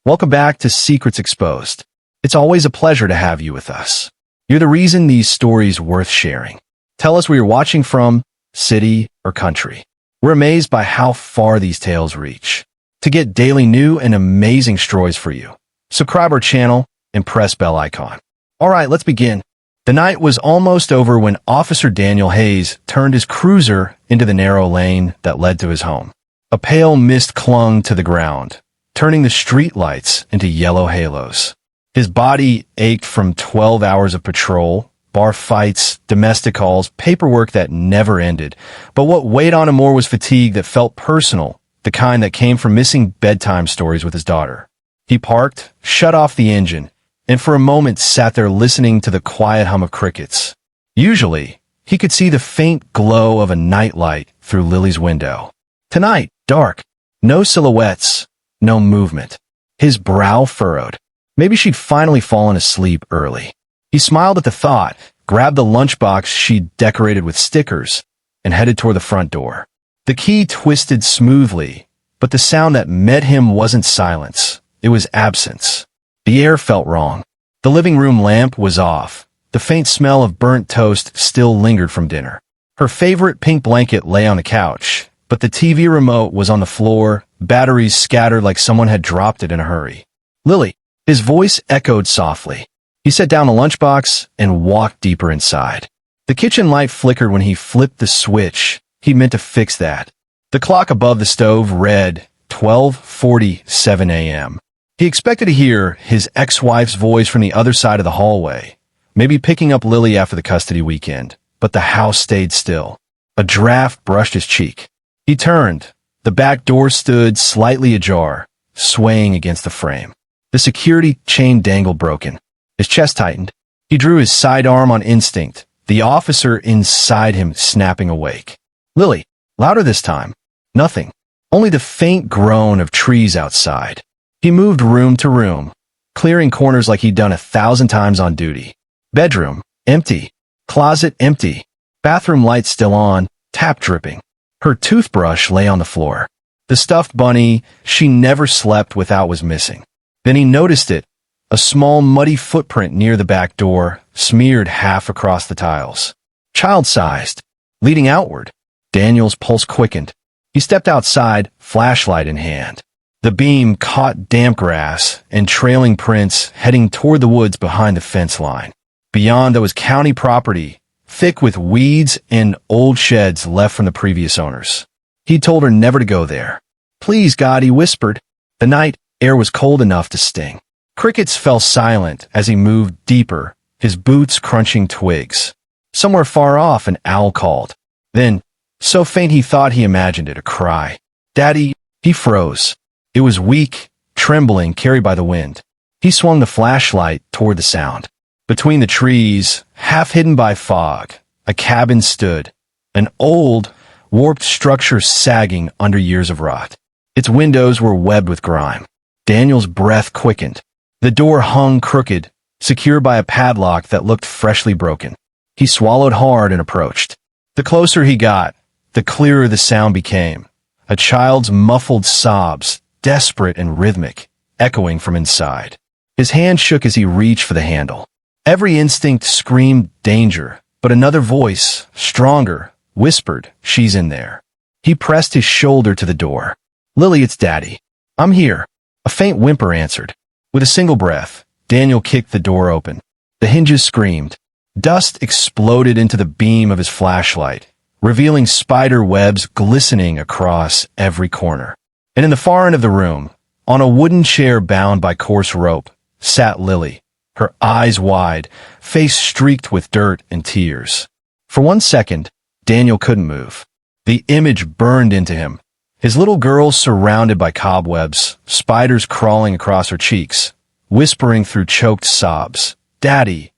Welcome back to Secrets Exposed. It's always a pleasure to have you with us. You're the reason these stories worth sharing. Tell us where you're watching from, city or country. We're amazed by how far these tales reach. To get daily new and amazing stories for you, subscribe our channel and press bell icon. All right, let's begin. The night was almost over when Officer Daniel Hayes turned his cruiser into the narrow lane that led to his home. A pale mist clung to the ground, turning the street lights into yellow halos. His body ached from 12 hours of patrol, bar fights, domestic calls, paperwork that never ended. But what weighed on him more was fatigue that felt personal, the kind that came from missing bedtime stories with his daughter. He parked, shut off the engine, and for a moment sat there listening to the quiet hum of crickets. Usually, he could see the faint glow of a nightlight through Lily's window. Tonight, dark, no silhouettes, no movement. His brow furrowed. Maybe she'd finally fallen asleep early. He smiled at the thought, grabbed the lunchbox she'd decorated with stickers, and headed toward the front door. The key twisted smoothly, but the sound that met him wasn't silence. It was absence. The air felt wrong. The living room lamp was off. The faint smell of burnt toast still lingered from dinner. Her favorite pink blanket lay on the couch, but the TV remote was on the floor, batteries scattered like someone had dropped it in a hurry. Lily, his voice echoed softly. He set down the lunchbox and walked deeper inside. The kitchen light flickered when he flipped the switch. He meant to fix that. The clock above the stove read 12:47 a.m. He expected to hear his ex-wife's voice from the other side of the hallway, maybe picking up Lily after the custody weekend, but the house stayed still. A draft brushed his cheek. He turned. The back door stood slightly ajar, swaying against the frame. The security chain dangled broken. His chest tightened. He drew his sidearm on instinct, the officer inside him snapping awake. Lily, louder this time. Nothing. Only the faint groan of trees outside. He moved room to room, clearing corners like he'd done 1,000 times on duty. Bedroom, empty. Closet, empty. Bathroom light still on, tap dripping. Her toothbrush lay on the floor. The stuffed bunny she never slept without was missing. Then he noticed it, a small muddy footprint near the back door, smeared half across the tiles. Child-sized, leading outward. Daniel's pulse quickened. He stepped outside, flashlight in hand. The beam caught damp grass and trailing prints heading toward the woods behind the fence line. Beyond there was county property, thick with weeds and old sheds left from the previous owners. He told her never to go there. Please, God, he whispered. The night air was cold enough to sting. Crickets fell silent as he moved deeper, his boots crunching twigs. Somewhere far off, an owl called. Then, so faint he thought he imagined it, a cry. Daddy, he froze. It was weak, trembling, carried by the wind. He swung the flashlight toward the sound. Between the trees, half hidden by fog, a cabin stood, an old, warped structure sagging under years of rot. Its windows were webbed with grime. Daniel's breath quickened. The door hung crooked, secured by a padlock that looked freshly broken. He swallowed hard and approached. The closer he got, the clearer the sound became. A child's muffled sobs, desperate and rhythmic, echoing from inside. His hand shook as he reached for the handle. Every instinct screamed danger, but another voice, stronger, whispered, she's in there. He pressed his shoulder to the door. Lily, it's Daddy. I'm here. A faint whimper answered. With a single breath, Daniel kicked the door open. The hinges screamed. Dust exploded into the beam of his flashlight, revealing spider webs glistening across every corner. And in the far end of the room, on a wooden chair bound by coarse rope, sat Lily, her eyes wide, face streaked with dirt and tears. For 1 second, Daniel couldn't move. The image burned into him. His little girl surrounded by cobwebs, spiders crawling across her cheeks, whispering through choked sobs, Daddy,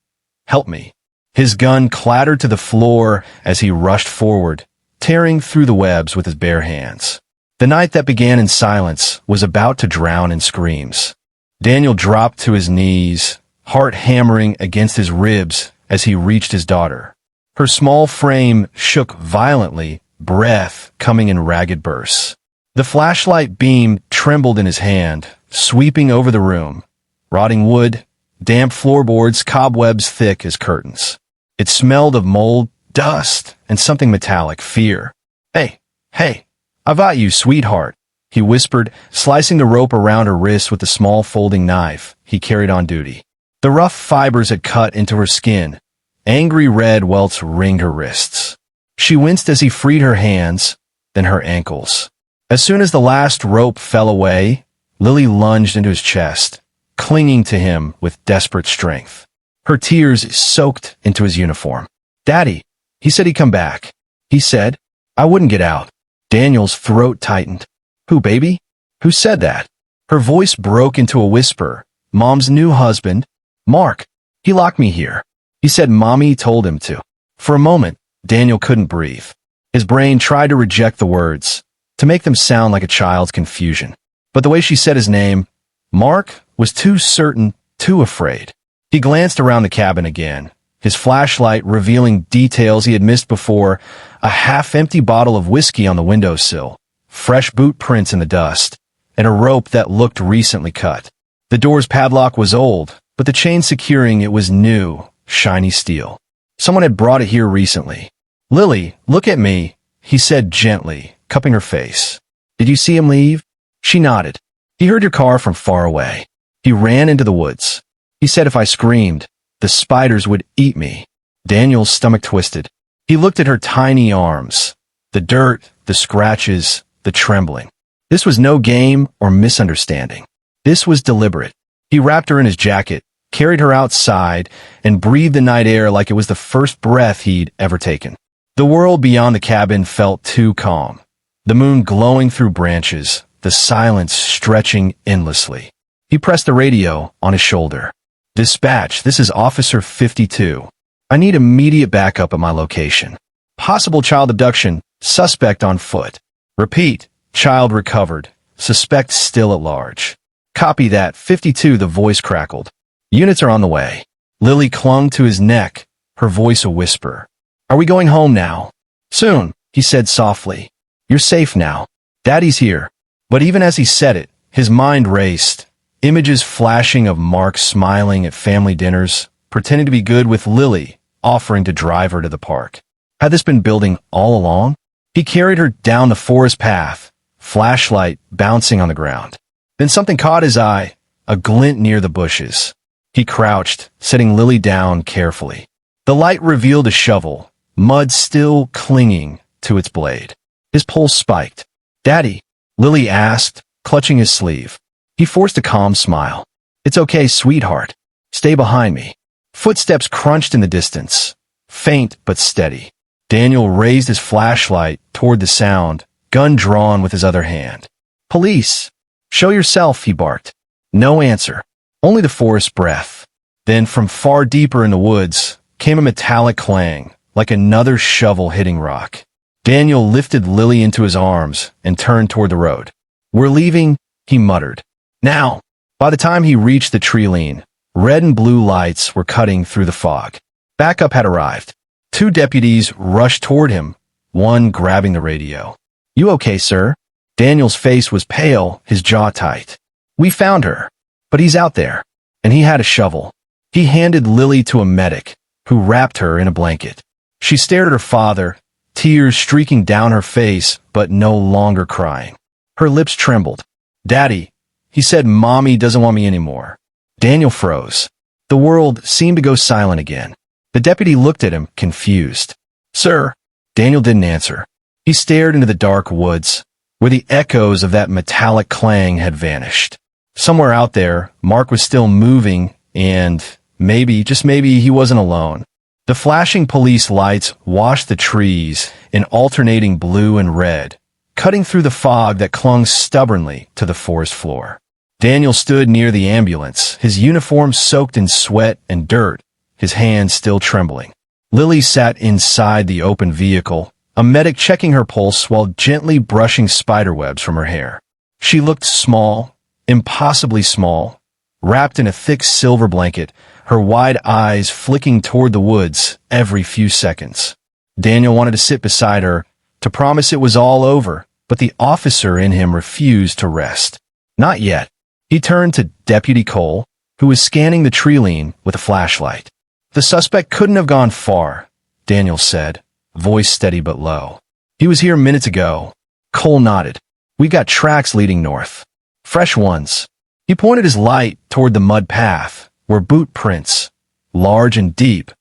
help me. His gun clattered to the floor as he rushed forward, tearing through the webs with his bare hands. The night that began in silence was about to drown in screams. Daniel dropped to his knees, heart hammering against his ribs as he reached his daughter. Her small frame shook violently, breath coming in ragged bursts. The flashlight beam trembled in his hand, sweeping over the room. Rotting wood, damp floorboards, cobwebs thick as curtains. It smelled of mold, dust, and something metallic, fear. Hey, I've got you, sweetheart, he whispered, slicing the rope around her wrist with the small folding knife he carried on duty. The rough fibers had cut into her skin. Angry red welts ringed her wrists. She winced as he freed her hands, then her ankles. As soon as the last rope fell away, Lily lunged into his chest, clinging to him with desperate strength. Her tears soaked into his uniform. Daddy, he said he'd come back. He said I wouldn't get out. Daniel's throat tightened. Who, baby? Who said that? Her voice broke into a whisper. Mom's new husband, Mark. He locked me here. He said Mommy told him to. For a moment, Daniel couldn't breathe. His brain tried to reject the words, to make them sound like a child's confusion. But the way she said his name, Mark, was too certain, too afraid. He glanced around the cabin again, his flashlight revealing details he had missed before, a half-empty bottle of whiskey on the windowsill, fresh boot prints in the dust, and a rope that looked recently cut. The door's padlock was old, but the chain securing it was new, shiny steel. Someone had brought it here recently. Lily, look at me, he said gently, cupping her face. Did you see him leave? She nodded. He heard your car from far away. He ran into the woods. He said if I screamed, the spiders would eat me. Daniel's stomach twisted. He looked at her tiny arms. The dirt, the scratches, the trembling. This was no game or misunderstanding. This was deliberate. He wrapped her in his jacket, carried her outside, and breathed the night air like it was the first breath he'd ever taken. The world beyond the cabin felt too calm. The moon glowing through branches, the silence stretching endlessly. He pressed the radio on his shoulder. Dispatch, this is Officer 52. I need immediate backup at my location. Possible child abduction, suspect on foot. Repeat, child recovered, suspect still at large. Copy that, 52, the voice crackled. Units are on the way. Lily clung to his neck, her voice a whisper. Are we going home now? Soon, he said softly. You're safe now. Daddy's here. But even as he said it, his mind raced. Images flashing of Mark smiling at family dinners, pretending to be good with Lily, offering to drive her to the park. Had this been building all along? He carried her down the forest path, flashlight bouncing on the ground. Then something caught his eye, a glint near the bushes. He crouched, setting Lily down carefully. The light revealed a shovel, mud still clinging to its blade. His pulse spiked. Daddy, Lily asked, clutching his sleeve. He forced a calm smile. It's okay, sweetheart. Stay behind me. Footsteps crunched in the distance, faint but steady. Daniel raised his flashlight toward the sound, gun drawn with his other hand. Police! Show yourself, he barked. No answer. Only the forest breath. Then from far deeper in the woods came a metallic clang, like another shovel hitting rock. Daniel lifted Lily into his arms and turned toward the road. We're leaving, he muttered. Now. By the time he reached the tree line, red and blue lights were cutting through the fog. Backup had arrived. 2 deputies rushed toward him, one grabbing the radio. You okay, sir? Daniel's face was pale, his jaw tight. We found her. But he's out there. And he had a shovel. He handed Lily to a medic, who wrapped her in a blanket. She stared at her father, tears streaking down her face, but no longer crying. Her lips trembled. Daddy, he said, Mommy doesn't want me anymore. Daniel froze. The world seemed to go silent again. The deputy looked at him, confused. Sir. Daniel didn't answer. He stared into the dark woods, where the echoes of that metallic clang had vanished. Somewhere out there, Mark was still moving, and maybe, just maybe, he wasn't alone. The flashing police lights washed the trees in alternating blue and red, cutting through the fog that clung stubbornly to the forest floor. Daniel stood near the ambulance, his uniform soaked in sweat and dirt, his hands still trembling. Lily sat inside the open vehicle, a medic checking her pulse while gently brushing spiderwebs from her hair. She looked small, impossibly small, wrapped in a thick silver blanket, her wide eyes flicking toward the woods every few seconds. Daniel wanted to sit beside her, to promise it was all over, but the officer in him refused to rest. Not yet. He turned to Deputy Cole, who was scanning the tree line with a flashlight. The suspect couldn't have gone far, Daniel said, voice steady but low. He was here minutes ago. Cole nodded. We got tracks leading north. Fresh ones. He pointed his light toward the mud path, where boot prints, large and deep,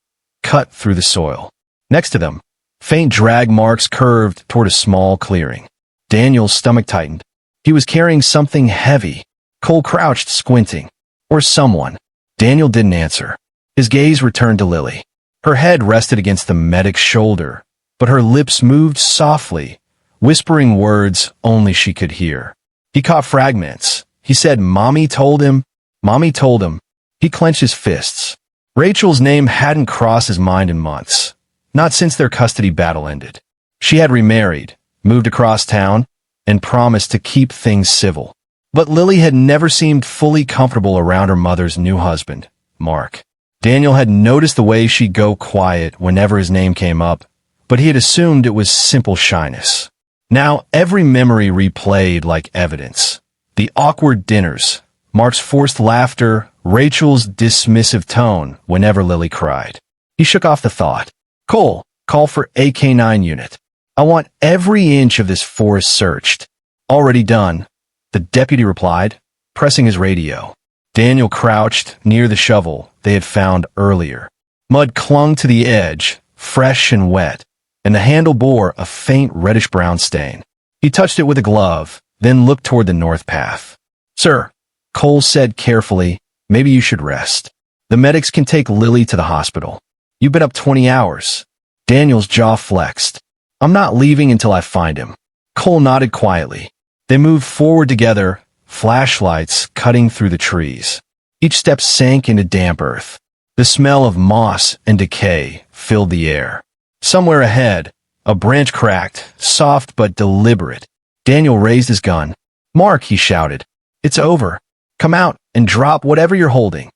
cut through the soil. Next to them, faint drag marks curved toward a small clearing. Daniel's stomach tightened. He was carrying something heavy. Cole crouched, squinting. Or someone. Daniel didn't answer. His gaze returned to Lily. Her head rested against the medic's shoulder, but her lips moved softly, whispering words only she could hear. He caught fragments. He said, Mommy told him. Mommy told him. He clenched his fists. Rachel's name hadn't crossed his mind in months. Not since their custody battle ended. She had remarried, moved across town, and promised to keep things civil. But Lily had never seemed fully comfortable around her mother's new husband, Mark. Daniel had noticed the way she'd go quiet whenever his name came up, but he had assumed it was simple shyness. Now every memory replayed like evidence. The awkward dinners, Mark's forced laughter, Rachel's dismissive tone whenever Lily cried. He shook off the thought. Cole, call for a K9 unit. I want every inch of this forest searched. Already done, the deputy replied, pressing his radio. Daniel crouched near the shovel they had found earlier. Mud clung to the edge, fresh and wet, and the handle bore a faint reddish-brown stain. He touched it with a glove, then looked toward the north path. Sir, Cole said carefully, maybe you should rest. The medics can take Lily to the hospital. You've been up 20 hours. Daniel's jaw flexed. I'm not leaving until I find him. Cole nodded quietly. They moved forward together, flashlights cutting through the trees. Each step sank into damp earth. The smell of moss and decay filled the air. Somewhere ahead, a branch cracked, soft but deliberate. Daniel raised his gun. Mark, he shouted. It's over. Come out and drop whatever you're holding.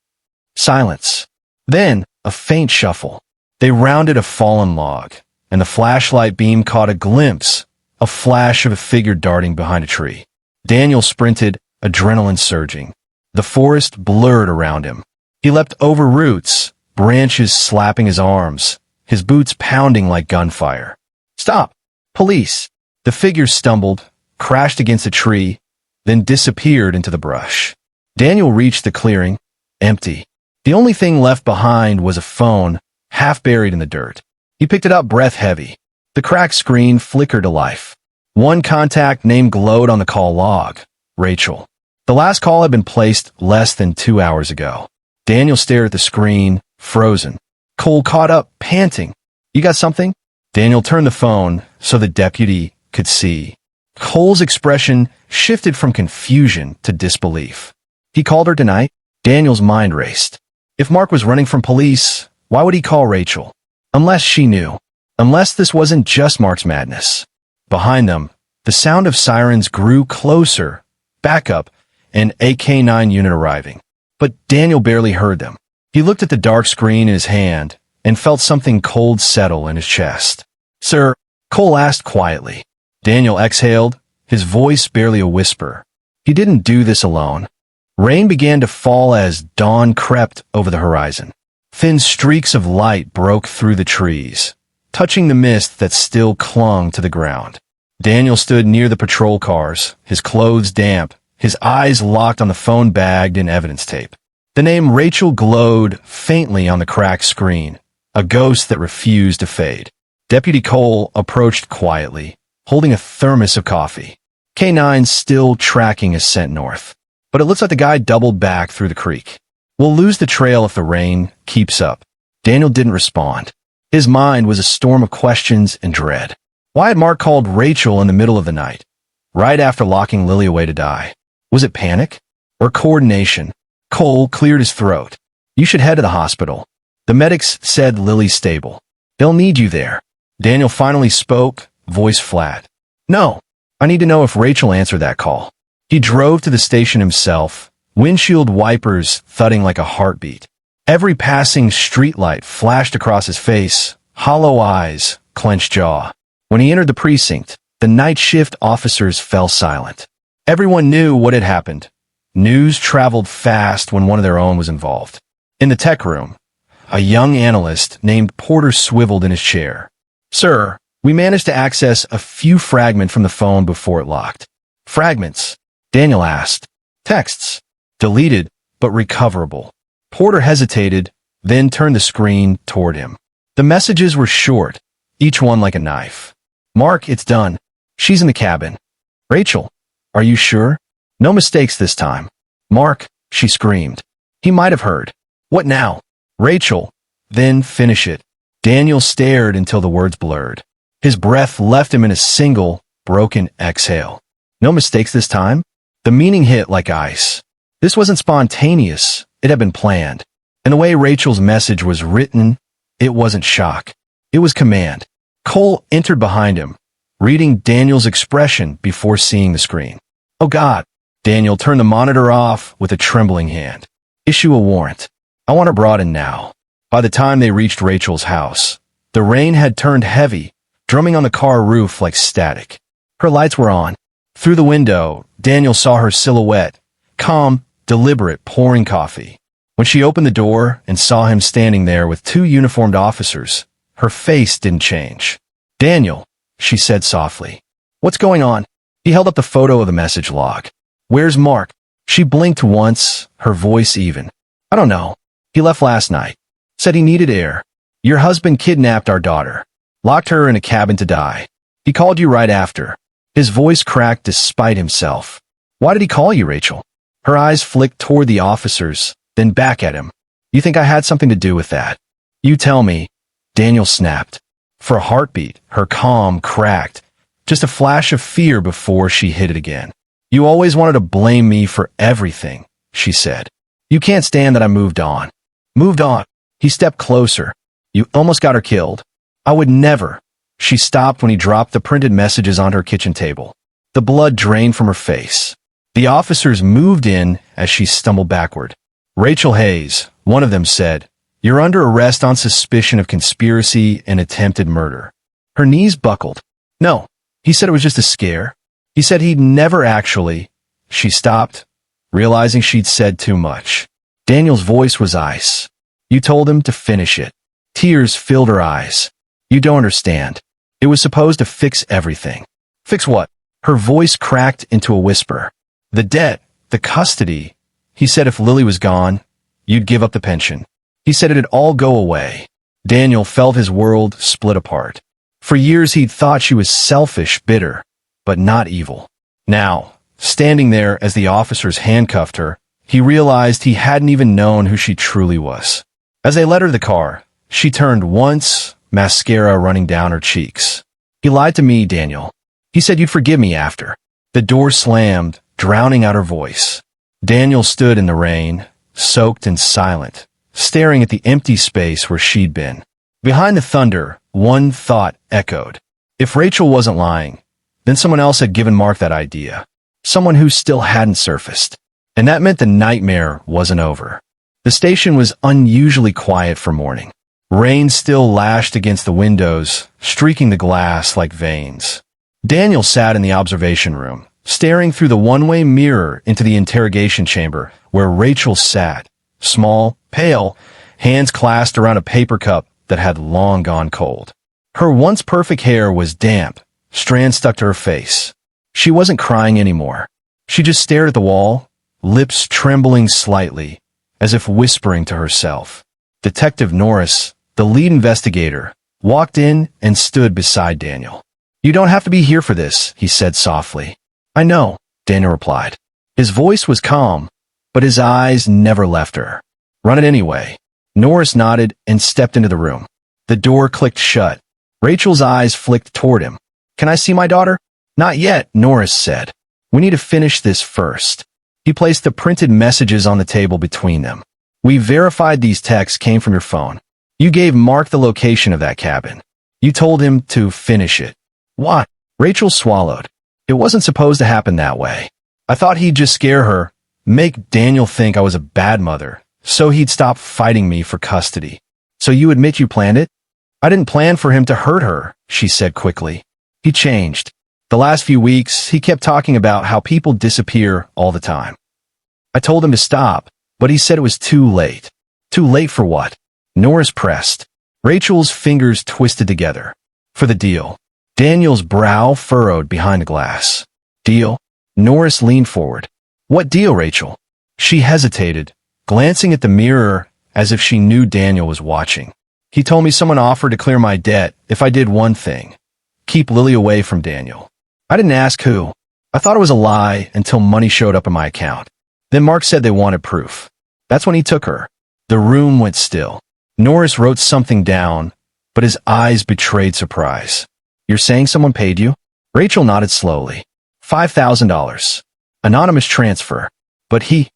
Silence. Then, a faint shuffle. They rounded a fallen log, and the flashlight beam caught a glimpse, a flash of a figure darting behind a tree. Daniel sprinted, adrenaline surging. The forest blurred around him. He leapt over roots, branches slapping his arms, his boots pounding like gunfire. Stop! Police! The figure stumbled, crashed against a tree, then disappeared into the brush. Daniel reached the clearing, empty. The only thing left behind was a phone, half buried in the dirt. He picked it up, breath heavy. The cracked screen flickered to life. One contact name glowed on the call log. Rachel. The last call had been placed less than 2 hours ago. Daniel stared at the screen, frozen. Cole caught up, panting. You got something? Daniel turned the phone so the deputy could see. Cole's expression shifted from confusion to disbelief. He called her tonight? Daniel's mind raced. If Mark was running from police, why would he call Rachel? Unless she knew. Unless this wasn't just Mark's madness. Behind them, the sound of sirens grew closer. Backup, an AK-9 unit arriving. But Daniel barely heard them. He looked at the dark screen in his hand and felt something cold settle in his chest. Sir, Cole asked quietly. Daniel exhaled, his voice barely a whisper. He didn't do this alone. Rain began to fall as dawn crept over the horizon. Thin streaks of light broke through the trees, touching the mist that still clung to the ground. Daniel stood near the patrol cars, his clothes damp, his eyes locked on the phone bagged in evidence tape. The name Rachel glowed faintly on the cracked screen, a ghost that refused to fade. Deputy Cole approached quietly, holding a thermos of coffee. K9's still tracking his scent north. But it looks like the guy doubled back through the creek. We'll lose the trail if the rain keeps up. Daniel didn't respond. His mind was a storm of questions and dread. Why had Mark called Rachel in the middle of the night, right after locking Lily away to die? Was it panic? Or coordination? Cole cleared his throat. You should head to the hospital. The medics said Lily's stable. They'll need you there. Daniel finally spoke, voice flat. No, I need to know if Rachel answered that call. He drove to the station himself, windshield wipers thudding like a heartbeat. Every passing streetlight flashed across his face, hollow eyes, clenched jaw. When he entered the precinct, the night shift officers fell silent. Everyone knew what had happened. News traveled fast when one of their own was involved. In the tech room, a young analyst named Porter swiveled in his chair. "Sir, we managed to access a few fragments from the phone before it locked." "Fragments?" Daniel asked. "Texts. Deleted, but recoverable." Porter hesitated, then turned the screen toward him. The messages were short, each one like a knife. "Mark, it's done. She's in the cabin." "Rachel, are you sure? No mistakes this time." "Mark," she screamed. He might have heard. "What now?" "Rachel, then finish it." Daniel stared until the words blurred. His breath left him in a single, broken exhale. No mistakes this time? The meaning hit like ice. This wasn't spontaneous. It had been planned. And the way Rachel's message was written, it wasn't shock. It was command. Cole entered behind him, reading Daniel's expression before seeing the screen. "Oh God." Daniel turned the monitor off with a trembling hand. "Issue a warrant. I want her brought in now." By the time they reached Rachel's house, the rain had turned heavy, drumming on the car roof like static. Her lights were on. Through the window, Daniel saw her silhouette, calm, deliberate, pouring coffee. When she opened the door and saw him standing there with two uniformed officers, her face didn't change. "Daniel," she said softly. "What's going on?" He held up the photo of the message log. "Where's Mark?" She blinked once, her voice even. "I don't know. He left last night. Said he needed air. Your husband kidnapped our daughter. Locked her in a cabin to die. He called you right after." His voice cracked despite himself. "Why did he call you, Rachel?" Her eyes flicked toward the officers, then back at him. "You think I had something to do with that?" "You tell me." Daniel snapped. For a heartbeat, her calm cracked. Just a flash of fear before she hit it again. "You always wanted to blame me for everything," she said. "You can't stand that I moved on." "Moved on?" He stepped closer. "You almost got her killed." "I would never." She stopped when he dropped the printed messages on her kitchen table. The blood drained from her face. The officers moved in as she stumbled backward. "Rachel Hayes," one of them said, "you're under arrest on suspicion of conspiracy and attempted murder." Her knees buckled. "No." He said it was just a scare. He said he'd never actually. She stopped, realizing she'd said too much. Daniel's voice was ice. "You told him to finish it." Tears filled her eyes. "You don't understand. It was supposed to fix everything." "Fix what?" Her voice cracked into a whisper. "The debt, the custody." He said if Lily was gone, you'd give up the pension. He said it'd all go away. Daniel felt his world split apart. For years he'd thought she was selfish, bitter, but not evil. Now, standing there as the officers handcuffed her, he realized he hadn't even known who she truly was. As they led her to the car, she turned once, mascara running down her cheeks. "He lied to me, Daniel. He said you'd forgive me after." The door slammed, drowning out her voice. Daniel stood in the rain, soaked and silent, staring at the empty space where she'd been. Behind the thunder, one thought echoed. If Rachel wasn't lying, then someone else had given Mark that idea. Someone who still hadn't surfaced. And that meant the nightmare wasn't over. The station was unusually quiet for morning. Rain still lashed against the windows, streaking the glass like veins. Daniel sat in the observation room, staring through the one-way mirror into the interrogation chamber where Rachel sat, small, pale, hands clasped around a paper cup that had long gone cold. Her once perfect hair was damp, strands stuck to her face. She wasn't crying anymore. She just stared at the wall, lips trembling slightly, as if whispering to herself. Detective Norris, the lead investigator, walked in and stood beside Daniel. "You don't have to be here for this," he said softly. "I know," Daniel replied. His voice was calm, but his eyes never left her. "Run it anyway." Norris nodded and stepped into the room. The door clicked shut. Rachel's eyes flicked toward him. "Can I see my daughter?" "Not yet," Norris said. "We need to finish this first." He placed the printed messages on the table between them. "We verified these texts came from your phone. You gave Mark the location of that cabin. You told him to finish it." "What?" Rachel swallowed. "It wasn't supposed to happen that way. I thought he'd just scare her, make Daniel think I was a bad mother, so he'd stop fighting me for custody." "So you admit you planned it?" "I didn't plan for him to hurt her," she said quickly. "He changed. The last few weeks, he kept talking about how people disappear all the time. I told him to stop, but he said it was too late. Too late for what? Norris pressed. Rachel's fingers twisted together. For the deal. Daniel's brow furrowed behind the glass. Deal? Norris leaned forward. What deal, Rachel? She hesitated, glancing at the mirror as if she knew Daniel was watching. He told me someone offered to clear my debt if I did one thing. Keep Lily away from Daniel. I didn't ask who. I thought it was a lie until money showed up in my account. Then Mark said they wanted proof. That's when he took her. The room went still. Norris wrote something down, but his eyes betrayed surprise. You're saying someone paid you? Rachel nodded slowly. $5,000. Anonymous transfer. But he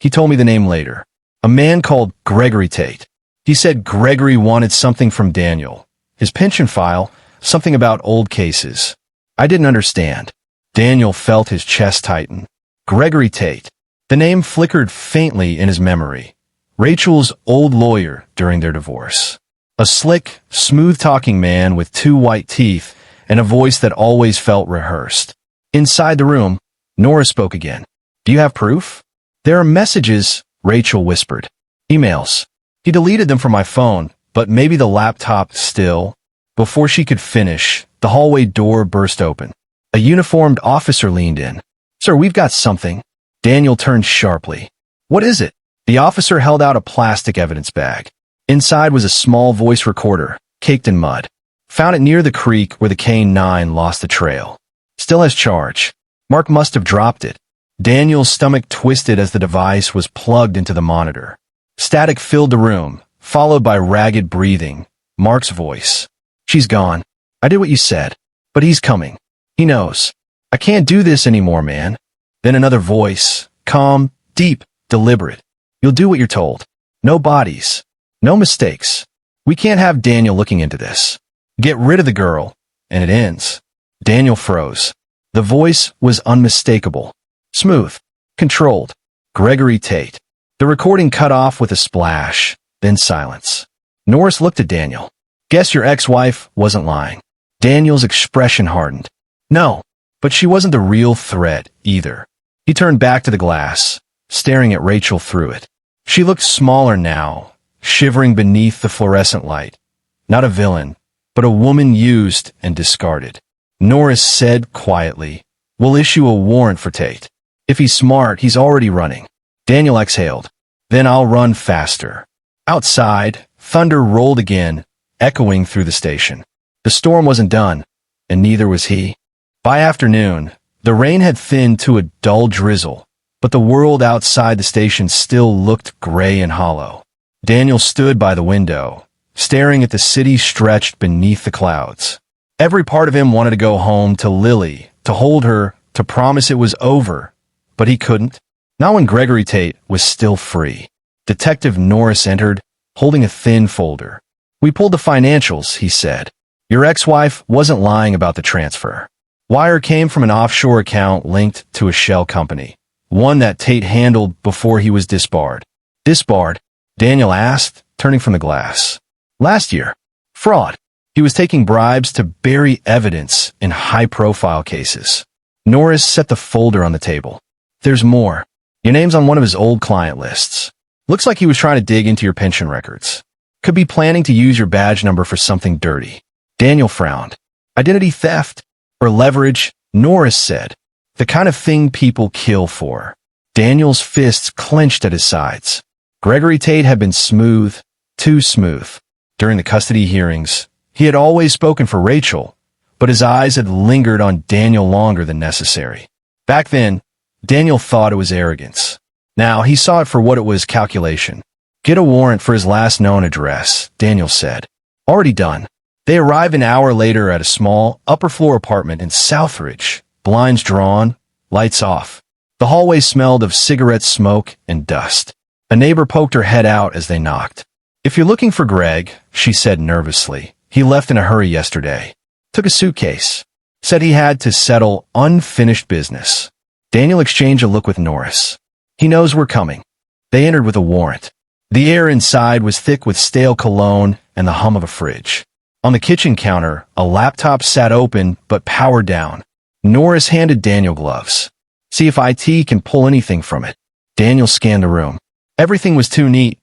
told me the name later. A man called Gregory Tate. He said Gregory wanted something from Daniel. His pension file, something about old cases. I didn't understand. Daniel felt his chest tighten. Gregory Tate. The name flickered faintly in his memory. Rachel's old lawyer during their divorce. A slick, smooth-talking man with 2 white teeth and a voice that always felt rehearsed. Inside the room, Norris spoke again. Do you have proof? There are messages, Rachel whispered. Emails. He deleted them from my phone, but maybe the laptop still. Before she could finish, the hallway door burst open. A uniformed officer leaned in. Sir, we've got something. Daniel turned sharply. What is it? The officer held out a plastic evidence bag. Inside was a small voice recorder, caked in mud. Found it near the creek where the K-9 lost the trail. Still has charge. Mark must have dropped it. Daniel's stomach twisted as the device was plugged into the monitor. Static filled the room, followed by ragged breathing. Mark's voice. She's gone. I did what you said. But he's coming. He knows. I can't do this anymore, man. Then another voice. Calm, deep, deliberate. You'll do what you're told. No bodies. No mistakes. We can't have Daniel looking into this. Get rid of the girl, and it ends. Daniel froze. The voice was unmistakable. Smooth. Controlled. Gregory Tate. The recording cut off with a splash, then silence. Norris looked at Daniel. Guess your ex-wife wasn't lying. Daniel's expression hardened. No, but she wasn't the real threat either. He turned back to the glass, staring at Rachel through it. She looked smaller now, shivering beneath the fluorescent light. Not a villain, but a woman used and discarded. Norris said quietly, We'll issue a warrant for Tate. If he's smart, he's already running. Daniel exhaled. Then I'll run faster. Outside, thunder rolled again, echoing through the station. The storm wasn't done, and neither was he. By afternoon, the rain had thinned to a dull drizzle, but the world outside the station still looked gray and hollow. Daniel stood by the window, staring at the city stretched beneath the clouds. Every part of him wanted to go home to Lily, to hold her, to promise it was over, but he couldn't. Not when Gregory Tate was still free. Detective Norris entered, holding a thin folder. We pulled the financials, he said. Your ex-wife wasn't lying about the transfer. Wire came from an offshore account linked to a shell company, one that Tate handled before he was disbarred. Disbarred? Daniel asked, turning from the glass. Last year. Fraud. He was taking bribes to bury evidence in high-profile cases. Norris set the folder on the table. There's more. Your name's on one of his old client lists. Looks like he was trying to dig into your pension records. Could be planning to use your badge number for something dirty. Daniel frowned. Identity theft? Or leverage? Norris said. The kind of thing people kill for. Daniel's fists clenched at his sides. Gregory Tate had been smooth, too smooth. During the custody hearings, he had always spoken for Rachel, but his eyes had lingered on Daniel longer than necessary. Back then, Daniel thought it was arrogance. Now he saw it for what it was, calculation. Get a warrant for his last known address, Daniel said. Already done. They arrived an hour later at a small, upper-floor apartment in Southridge, blinds drawn, lights off. The hallway smelled of cigarette smoke and dust. A neighbor poked her head out as they knocked. If you're looking for Greg, she said nervously. He left in a hurry yesterday. Took a suitcase. Said he had to settle unfinished business. Daniel exchanged a look with Norris. He knows we're coming. They entered with a warrant. The air inside was thick with stale cologne and the hum of a fridge. On the kitchen counter, a laptop sat open but powered down. Norris handed Daniel gloves. See if IT can pull anything from it. Daniel scanned the room. Everything was too neat.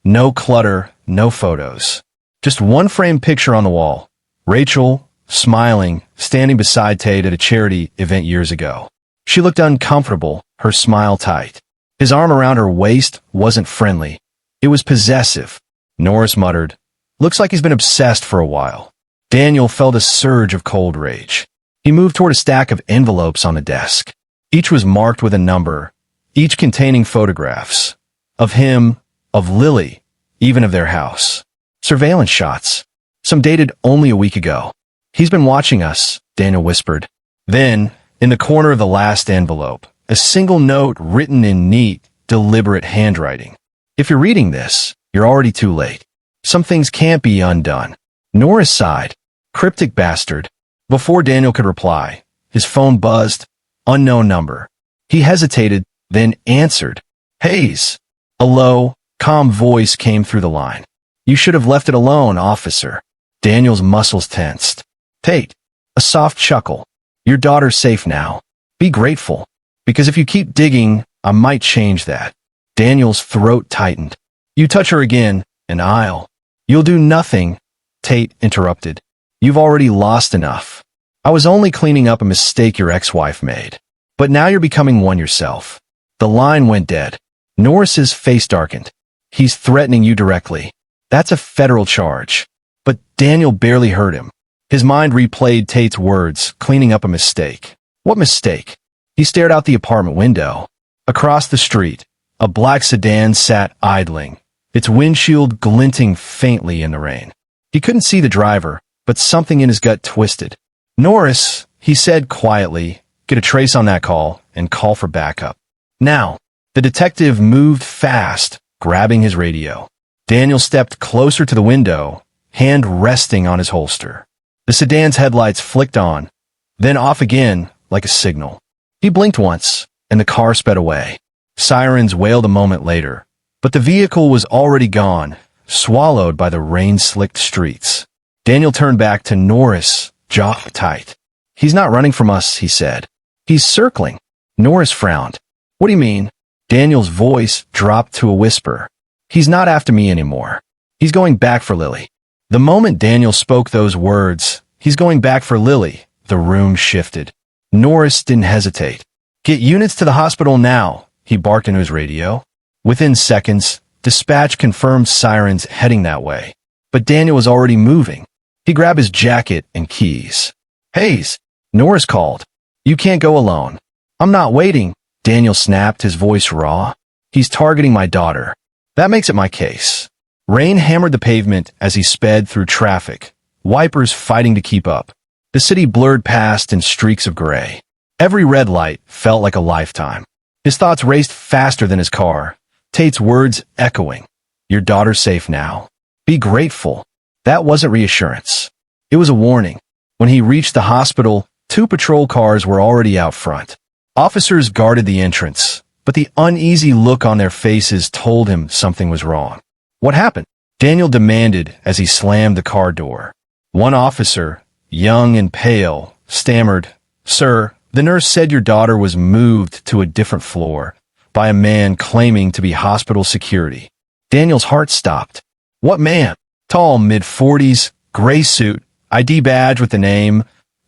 No clutter, no photos. Just one framed picture on the wall. Rachel, smiling, standing beside Tate at a charity event years ago. She looked uncomfortable, her smile tight. His arm around her waist wasn't friendly. It was possessive. Norris muttered, "Looks like he's been obsessed for a while." Daniel felt a surge of cold rage. He moved toward a stack of envelopes on the desk. Each was marked with a number, each containing photographs. Of him, of Lily, even of their house. Surveillance shots. Some dated only a week ago. "He's been watching us," Daniel whispered. Then, in the corner of the last envelope, a single note written in neat, deliberate handwriting. "If you're reading this, you're already too late. Some things can't be undone." Norris sighed. Cryptic bastard. Before Daniel could reply, his phone buzzed. Unknown number. He hesitated, then answered. "Hayes." A low, calm voice came through the line. "You should have left it alone, officer." Daniel's muscles tensed. "Tate." A soft chuckle. "Your daughter's safe now. Be grateful. Because if you keep digging, I might change that." Daniel's throat tightened. "You touch her again, and I'll." "You'll do nothing," Tate interrupted. "You've already lost enough. I was only cleaning up a mistake your ex-wife made. But now you're becoming one yourself." The line went dead. Norris's face darkened. "He's threatening you directly. That's a federal charge." But Daniel barely heard him. His mind replayed Tate's words, cleaning up a mistake. What mistake? He stared out the apartment window. Across the street, a black sedan sat idling, its windshield glinting faintly in the rain. He couldn't see the driver, but something in his gut twisted. "Norris," he said quietly, "get a trace on that call and call for backup. Now." The detective moved fast, grabbing his radio. Daniel stepped closer to the window, hand resting on his holster. The sedan's headlights flicked on, then off again like a signal. He blinked once, and the car sped away. Sirens wailed a moment later, but the vehicle was already gone, swallowed by the rain-slicked streets. Daniel turned back to Norris, jaw tight. "He's not running from us," he said. "He's circling." Norris frowned. "What do you mean?" Daniel's voice dropped to a whisper. "He's not after me anymore. He's going back for Lily." The moment Daniel spoke those words, "He's going back for Lily," the room shifted. Norris didn't hesitate. "Get units to the hospital now," he barked into his radio. Within seconds, dispatch confirmed sirens heading that way. But Daniel was already moving. He grabbed his jacket and keys. "Hayes," Norris called. "You can't go alone." "I'm not waiting," Daniel snapped, his voice raw. "He's targeting my daughter. That makes it my case." Rain hammered the pavement as he sped through traffic, wipers fighting to keep up. The city blurred past in streaks of gray. Every red light felt like a lifetime. His thoughts raced faster than his car, Tate's words echoing. "Your daughter's safe now. Be grateful." That wasn't reassurance. It was a warning. When he reached the hospital, 2 patrol cars were already out front. Officers guarded the entrance, but the uneasy look on their faces told him something was wrong. "What happened?" Daniel demanded as he slammed the car door. One officer, young and pale, stammered, "Sir, the nurse said your daughter was moved to a different floor by a man claiming to be hospital security." Daniel's heart stopped. "What man?" "Tall, mid-40s, gray suit, ID badge with the name,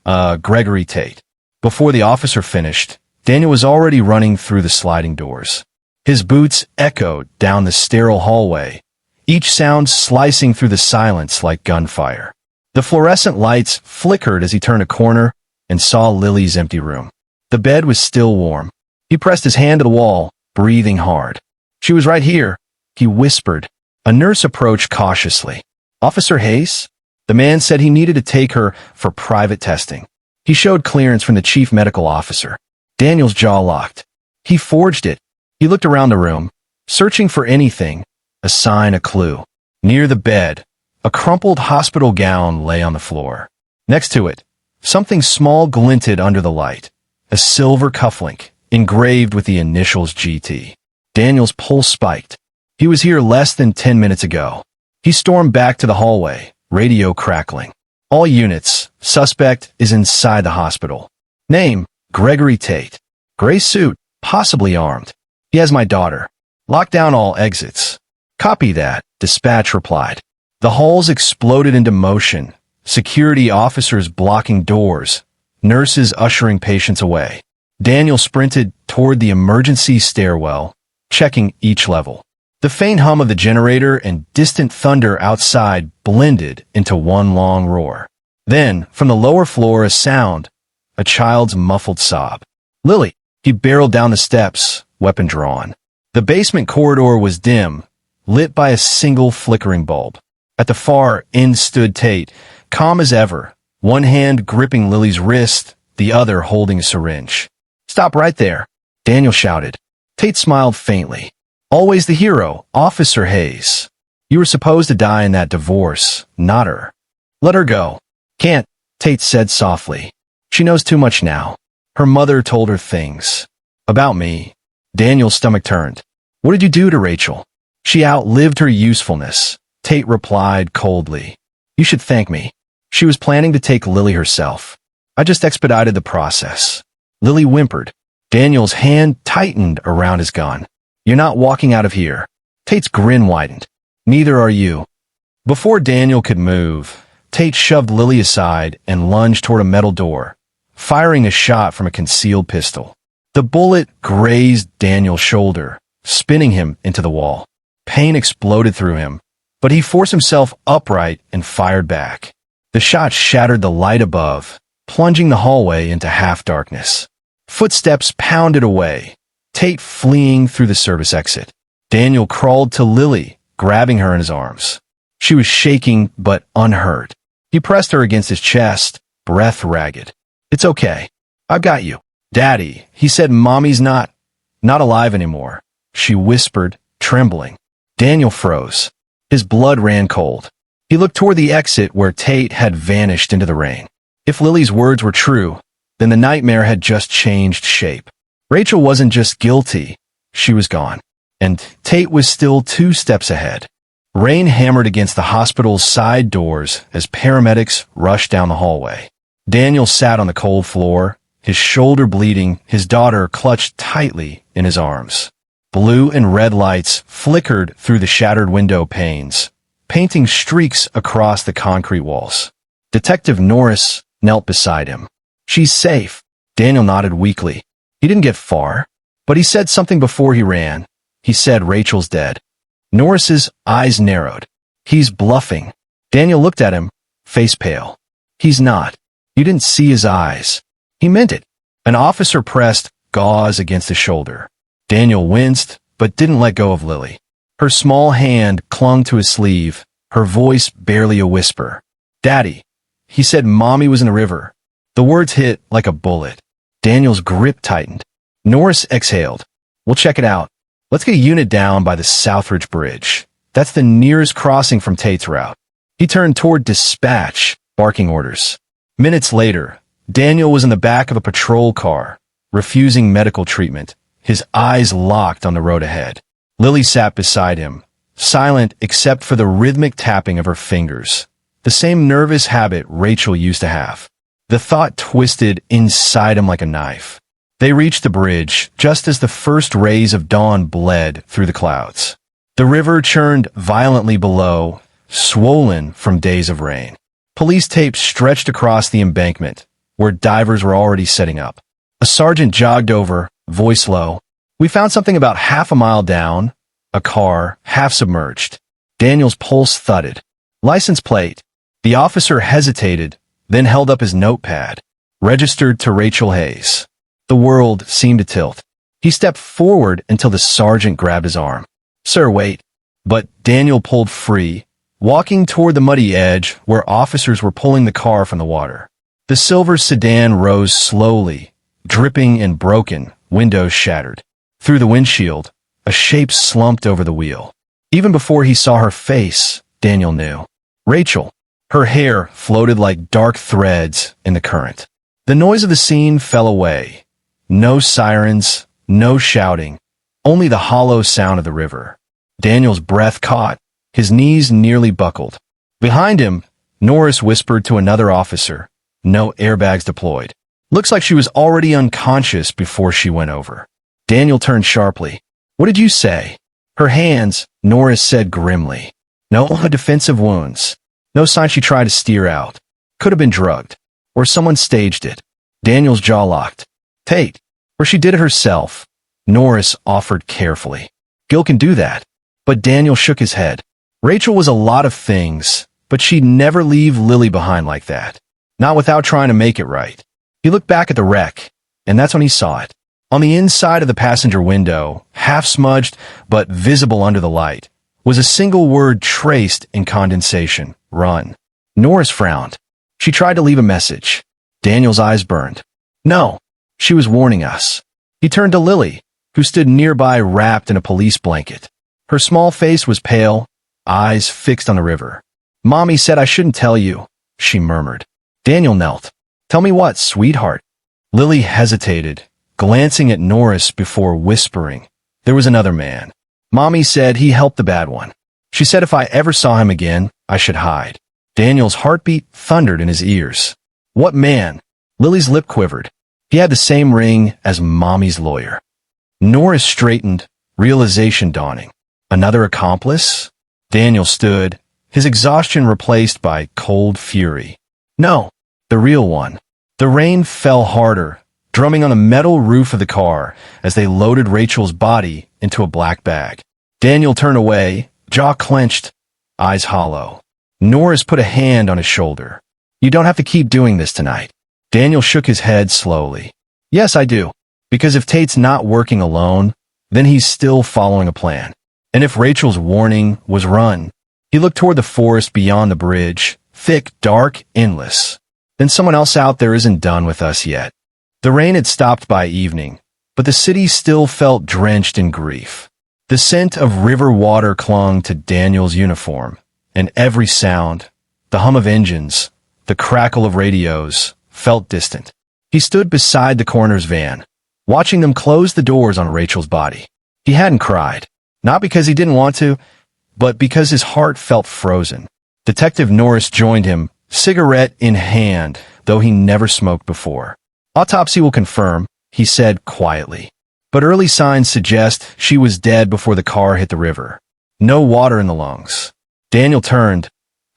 Gregory Tate." Before the officer finished, Daniel was already running through the sliding doors. His boots echoed down the sterile hallway, each sound slicing through the silence like gunfire. The fluorescent lights flickered as he turned a corner and saw Lily's empty room. The bed was still warm. He pressed his hand to the wall, breathing hard. "She was right here," he whispered. A nurse approached cautiously. "Officer Hayes?" The man said he needed to take her for private testing. He showed clearance from the chief medical officer. Daniel's jaw locked. He forged it. He looked around the room, searching for anything, a sign, a clue. Near the bed, a crumpled hospital gown lay on the floor. Next to it, something small glinted under the light, a silver cufflink, engraved with the initials GT. Daniel's pulse spiked. He was here less than 10 minutes ago. He stormed back to the hallway, radio crackling. "All units, suspect is inside the hospital. Name, Gregory Tate. Gray suit, possibly armed." He has my daughter. Lock down all exits. Copy that, dispatch replied. The halls exploded into motion, security officers blocking doors, nurses ushering patients away. Daniel sprinted toward the emergency stairwell, checking each level. The faint hum of the generator and distant thunder outside blended into one long roar. Then, from the lower floor, a child's muffled sob. Lily! He barreled down the steps, weapon drawn. The basement corridor was dim, lit by a single flickering bulb. At the far end stood Tate, calm as ever, one hand gripping Lily's wrist, the other holding a syringe. Stop right there, Daniel shouted. Tate smiled faintly. Always the hero, Officer Hayes. You were supposed to die in that divorce, not her. Let her go. Can't, Tate said softly. She knows too much now. Her mother told her things. About me. Daniel's stomach turned. What did you do to Rachel? She outlived her usefulness, Tate replied coldly. You should thank me. She was planning to take Lily herself. I just expedited the process. Lily whimpered. Daniel's hand tightened around his gun. You're not walking out of here. Tate's grin widened. Neither are you. Before Daniel could move, Tate shoved Lily aside and lunged toward a metal door, firing a shot from a concealed pistol. The bullet grazed Daniel's shoulder, spinning him into the wall. Pain exploded through him, but he forced himself upright and fired back. The shot shattered the light above, plunging the hallway into half-darkness. Footsteps pounded away, Tate fleeing through the service exit. Daniel crawled to Lily, grabbing her in his arms. She was shaking but unhurt. He pressed her against his chest, breath ragged. It's okay. I've got you. Daddy, he said. Mommy's not alive anymore, she whispered, trembling. Daniel froze. His blood ran cold. He looked toward the exit where Tate had vanished into the rain. If Lily's words were true, then the nightmare had just changed shape. Rachel wasn't just guilty, she was gone. And Tate was still 2 steps ahead. Rain hammered against the hospital's side doors as paramedics rushed down the hallway. Daniel sat on the cold floor, his shoulder bleeding, his daughter clutched tightly in his arms. Blue and red lights flickered through the shattered window panes, painting streaks across the concrete walls. Detective Norris knelt beside him. She's safe. Daniel nodded weakly. He didn't get far, but he said something before he ran. He said Rachel's dead. Norris's eyes narrowed. He's bluffing. Daniel looked at him, face pale. He's not. You didn't see his eyes. He meant it. An officer pressed gauze against his shoulder. Daniel winced, but didn't let go of Lily. Her small hand clung to his sleeve, her voice barely a whisper. Daddy, he said. Mommy was in the river. The words hit like a bullet. Daniel's grip tightened. Norris exhaled. We'll check it out. Let's get a unit down by the Southridge Bridge. That's the nearest crossing from Tate's route. He turned toward dispatch, barking orders. Minutes later, Daniel was in the back of a patrol car, refusing medical treatment, his eyes locked on the road ahead. Lily sat beside him, silent except for the rhythmic tapping of her fingers, the same nervous habit Rachel used to have. The thought twisted inside him like a knife. They reached the bridge just as the first rays of dawn bled through the clouds. The river churned violently below, swollen from days of rain. Police tape stretched across the embankment, where divers were already setting up. A sergeant jogged over, voice low. We found something about half a mile down, a car, half submerged. Daniel's pulse thudded. License plate. The officer hesitated, then held up his notepad. Registered to Rachel Hayes. The world seemed to tilt. He stepped forward until the sergeant grabbed his arm. Sir, wait. But Daniel pulled free, walking toward the muddy edge where officers were pulling the car from the water. The silver sedan rose slowly, dripping and broken, windows shattered. Through the windshield, a shape slumped over the wheel. Even before he saw her face, Daniel knew. Rachel. Her hair floated like dark threads in the current. The noise of the scene fell away. No sirens, no shouting, only the hollow sound of the river. Daniel's breath caught, his knees nearly buckled. Behind him, Norris whispered to another officer, no airbags deployed. Looks like she was already unconscious before she went over. Daniel turned sharply. What did you say? Her hands, Norris said grimly. No defensive wounds. No sign she tried to steer out. Could have been drugged. Or someone staged it. Daniel's jaw locked. Tate. Or she did it herself. Norris offered carefully. Gil can do that. But Daniel shook his head. Rachel was a lot of things, but she'd never leave Lily behind like that. Not without trying to make it right. He looked back at the wreck, and that's when he saw it. On the inside of the passenger window, half smudged but visible under the light, was a single word traced in condensation. Run. Norris frowned. She tried to leave a message. Daniel's eyes burned. No. She was warning us. He turned to Lily, who stood nearby wrapped in a police blanket. Her small face was pale, eyes fixed on the river. Mommy said I shouldn't tell you, she murmured. Daniel knelt. Tell me what, sweetheart? Lily hesitated, glancing at Norris before whispering. There was another man. Mommy said he helped the bad one. She said if I ever saw him again, I should hide. Daniel's heartbeat thundered in his ears. What man? Lily's lip quivered. He had the same ring as Mommy's lawyer. Norris straightened, realization dawning. Another accomplice? Daniel stood, his exhaustion replaced by cold fury. No, the real one. The rain fell harder, drumming on the metal roof of the car as they loaded Rachel's body into a black bag. Daniel turned away, jaw clenched, eyes hollow. Norris put a hand on his shoulder. You don't have to keep doing this tonight. Daniel shook his head slowly. Yes, I do. Because if Tate's not working alone, then he's still following a plan. And if Rachel's warning was run, he looked toward the forest beyond the bridge, thick, dark, endless. Then someone else out there isn't done with us yet. The rain had stopped by evening, but the city still felt drenched in grief. The scent of river water clung to Daniel's uniform, and every sound, the hum of engines, the crackle of radios, felt distant. He stood beside the coroner's van, watching them close the doors on Rachel's body. He hadn't cried, not because he didn't want to, but because his heart felt frozen. Detective Norris joined him, cigarette in hand, though he never smoked before. Autopsy will confirm, he said quietly. But early signs suggest she was dead before the car hit the river. No water in the lungs. Daniel turned,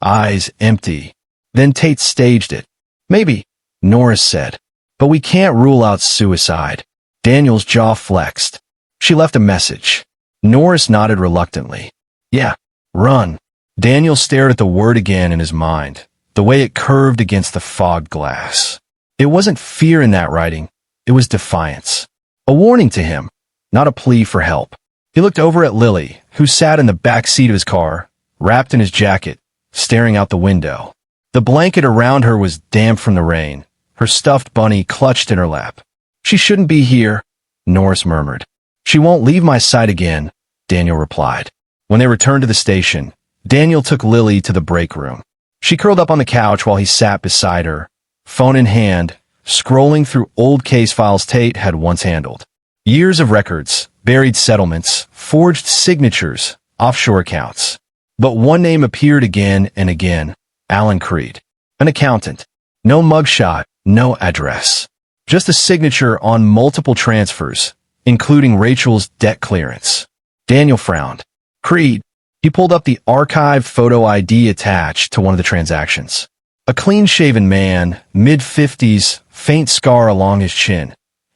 eyes empty. Then Tate staged it. Maybe, Norris said. But we can't rule out suicide. Daniel's jaw flexed. She left a message. Norris nodded reluctantly. Yeah, run. Daniel stared at the word again in his mind, the way it curved against the fogged glass. It wasn't fear in that writing. It was defiance. A warning to him, not a plea for help. He looked over at Lily, who sat in the back seat of his car, wrapped in his jacket, staring out the window. The blanket around her was damp from the rain, her stuffed bunny clutched in her lap. She shouldn't be here, Norris murmured. She won't leave my sight again, Daniel replied. When they returned to the station, Daniel took Lily to the break room. She curled up on the couch while he sat beside her, phone in hand, scrolling through old case files Tate had once handled. Years of records, buried settlements, forged signatures, offshore accounts. But one name appeared again and again, Alan Creed. An accountant. No mugshot, no address. Just a signature on multiple transfers, including Rachel's debt clearance. Daniel frowned. Creed. He pulled up the archived photo ID attached to one of the transactions. A clean-shaven man, mid-50s, faint scar along his chin,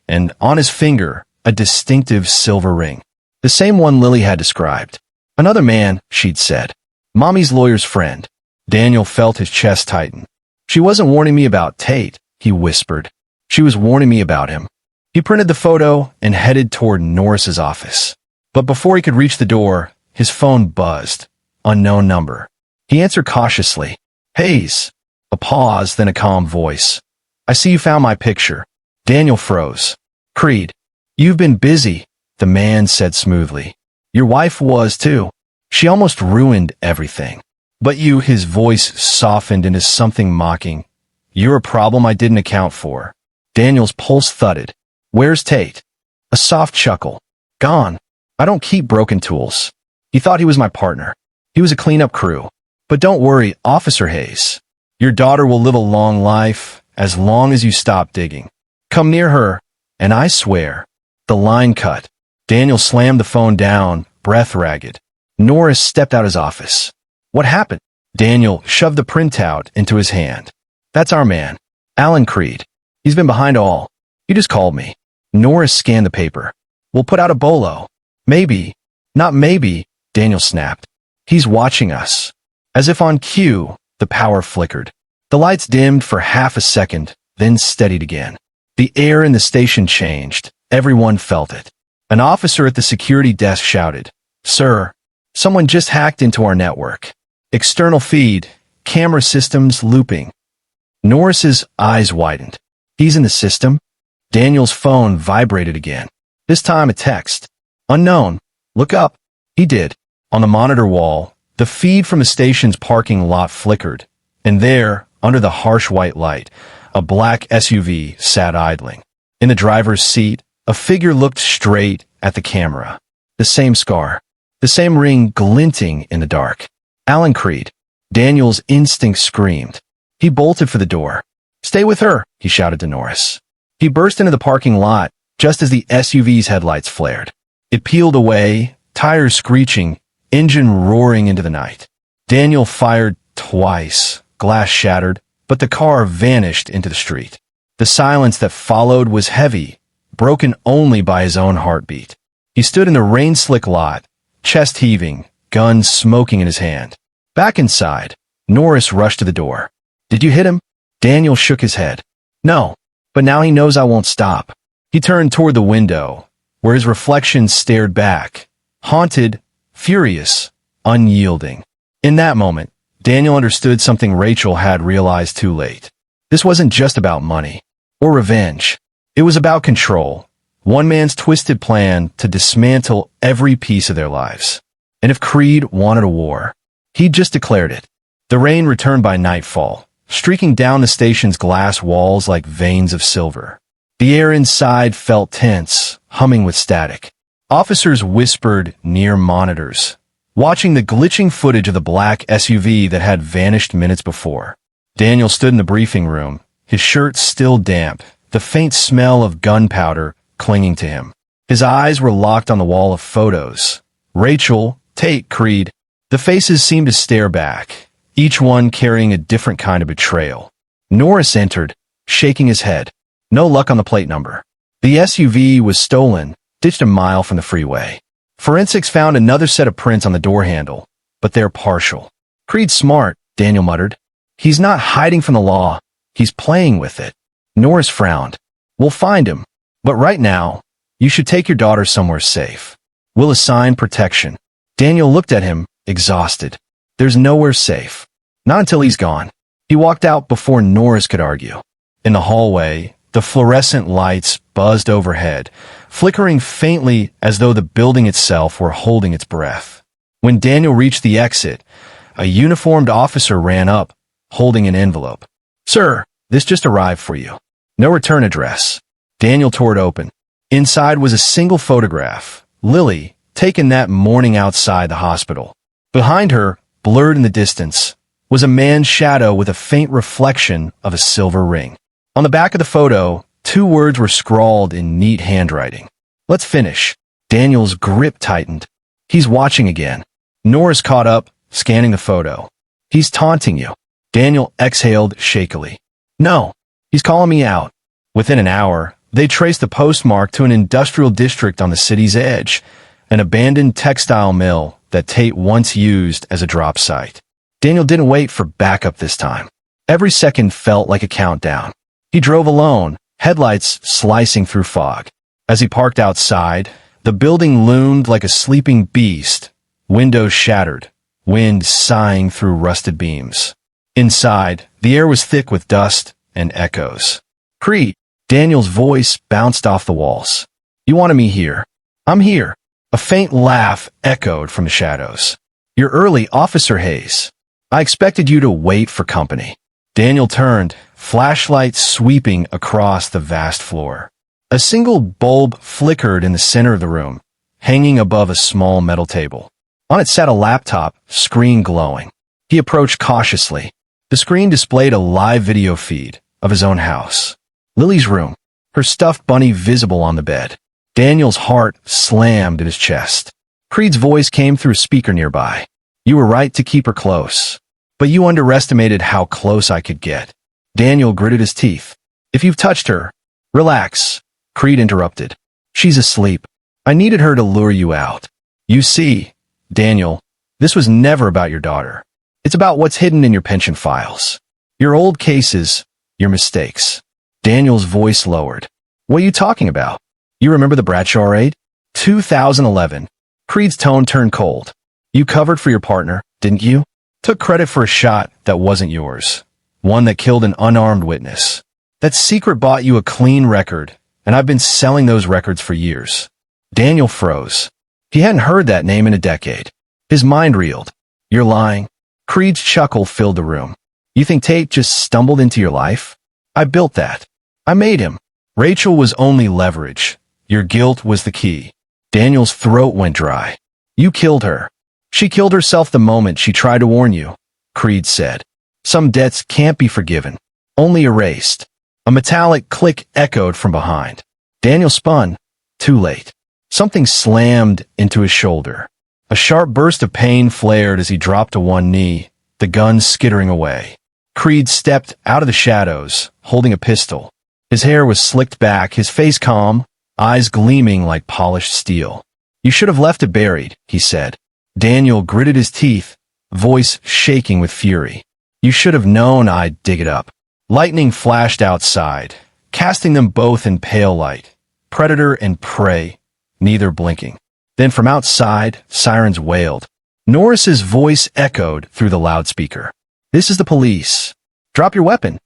and on his finger, a distinctive silver ring. The same one Lily had described. Another man, she'd said. Mommy's lawyer's friend. Daniel felt his chest tighten. She wasn't warning me about Tate, he whispered. She was warning me about him. He printed the photo and headed toward Norris's office. But before he could reach the door, his phone buzzed. Unknown number. He answered cautiously. Hayes. A pause, then a calm voice. I see you found my picture. Daniel froze. Creed. You've been busy, the man said smoothly. Your wife was too. She almost ruined everything. But you, his voice softened into something mocking. You're a problem I didn't account for. Daniel's pulse thudded. Where's Tate? A soft chuckle. Gone. I don't keep broken tools. He thought he was my partner. He was a cleanup crew. But don't worry, Officer Hayes. Your daughter will live a long life, as long as you stop digging. Come near her, and I swear. The line cut. Daniel slammed the phone down, breath ragged. Norris stepped out his office. What happened? Daniel shoved the printout into his hand. That's our man, Alan Creed. He's been behind all. He just called me. Norris scanned the paper. We'll put out a bolo. Maybe. Not maybe, Daniel snapped. He's watching us. As if on cue, the power flickered. The lights dimmed for half a second, then steadied again. The air in the station changed. Everyone felt it. An officer at the security desk shouted, "Sir, someone just hacked into our network. External feed, camera systems looping." Norris's eyes widened. He's in the system? Daniel's phone vibrated again. This time a text. Unknown. Look up. He did. On the monitor wall, the feed from the station's parking lot flickered, and there, under the harsh white light, a black SUV sat idling. In the driver's seat, a figure looked straight at the camera. The same scar. The same ring glinting in the dark. Alan Creed. Daniel's instinct screamed. He bolted for the door. "Stay with her," he shouted to Norris. He burst into the parking lot just as the SUV's headlights flared. It peeled away, tires screeching, engine roaring into the night. Daniel fired twice, glass shattered, but the car vanished into the street. The silence that followed was heavy, broken only by his own heartbeat. He stood in the rain-slick lot, chest heaving, gun smoking in his hand. Back inside, Norris rushed to the door. "Did you hit him?" Daniel shook his head. "No, but now he knows I won't stop." He turned toward the window, where his reflection stared back, haunted, furious, unyielding. In that moment, Daniel understood something Rachel had realized too late. This wasn't just about money or revenge. It was about control, one man's twisted plan to dismantle every piece of their lives. And if Creed wanted a war, he'd just declared it. The rain returned by nightfall, streaking down the station's glass walls like veins of silver. The air inside felt tense, humming with static. Officers whispered near monitors, watching the glitching footage of the black SUV that had vanished minutes before. Daniel stood in the briefing room, his shirt still damp, the faint smell of gunpowder clinging to him. His eyes were locked on the wall of photos. Rachel, Tate, Creed. The faces seemed to stare back, each one carrying a different kind of betrayal. Norris entered, shaking his head. No luck on the plate number. The SUV was stolen, ditched a mile from the freeway. Forensics found another set of prints on the door handle, but they're partial. "Creed's smart," Daniel muttered. "He's not hiding from the law. He's playing with it." Norris frowned. "We'll find him. But right now, you should take your daughter somewhere safe. We'll assign protection." Daniel looked at him, exhausted. "There's nowhere safe. Not until he's gone." He walked out before Norris could argue. In the hallway, the fluorescent lights buzzed overhead, flickering faintly as though the building itself were holding its breath. When Daniel reached the exit, a uniformed officer ran up, holding an envelope. "Sir, this just arrived for you. No return address." Daniel tore it open. Inside was a single photograph, Lily, taken that morning outside the hospital. Behind her, blurred in the distance, was a man's shadow with a faint reflection of a silver ring. On the back of the photo, 2 words were scrawled in neat handwriting. "Let's finish." Daniel's grip tightened. "He's watching again." Norris caught up, scanning the photo. "He's taunting you." Daniel exhaled shakily. "No, he's calling me out." Within an hour, they traced the postmark to an industrial district on the city's edge, an abandoned textile mill that Tate once used as a drop site. Daniel didn't wait for backup this time. Every second felt like a countdown. He drove alone, headlights slicing through fog. As he parked outside, the building loomed like a sleeping beast, windows shattered, wind sighing through rusted beams. Inside, the air was thick with dust and echoes. "Creed," Daniel's voice bounced off the walls. "You wanted me here. I'm here." A faint laugh echoed from the shadows. "You're early, Officer Hayes. I expected you to wait for company." Daniel turned, flashlight sweeping across the vast floor. A single bulb flickered in the center of the room, hanging above a small metal table. On it sat a laptop, screen glowing. He approached cautiously. The screen displayed a live video feed of his own house. Lily's room, her stuffed bunny visible on the bed. Daniel's heart slammed in his chest. Creed's voice came through a speaker nearby. You were right to keep her close. But you underestimated how close I could get. Daniel gritted his teeth. If you've touched her, relax, Creed interrupted. She's asleep. I needed her to lure you out. You see, Daniel, this was never about your daughter. It's about what's hidden in your pension files. Your old cases, your mistakes. Daniel's voice lowered. What are you talking about? You remember the Bradshaw raid? 2011. Creed's tone turned cold. You covered for your partner, didn't you? Took credit for a shot that wasn't yours. One that killed an unarmed witness. That secret bought you a clean record, and I've been selling those records for years. Daniel froze. He hadn't heard that name in a decade. His mind reeled. You're lying. Creed's chuckle filled the room. You think Tate just stumbled into your life? I built that. I made him. Rachel was only leverage. Your guilt was the key. Daniel's throat went dry. You killed her. She killed herself the moment she tried to warn you, Creed said. Some debts can't be forgiven, only erased. A metallic click echoed from behind. Daniel spun. Too late. Something slammed into his shoulder. A sharp burst of pain flared as he dropped to one knee, the gun skittering away. Creed stepped out of the shadows, holding a pistol. His hair was slicked back, his face calm, eyes gleaming like polished steel. You should have left it buried, he said. Daniel gritted his teeth, voice shaking with fury. You should have known I'd dig it up. Lightning flashed outside, casting them both in pale light. Predator and prey, neither blinking. Then from outside, sirens wailed. Norris's voice echoed through the loudspeaker. This is the police. Drop your weapon.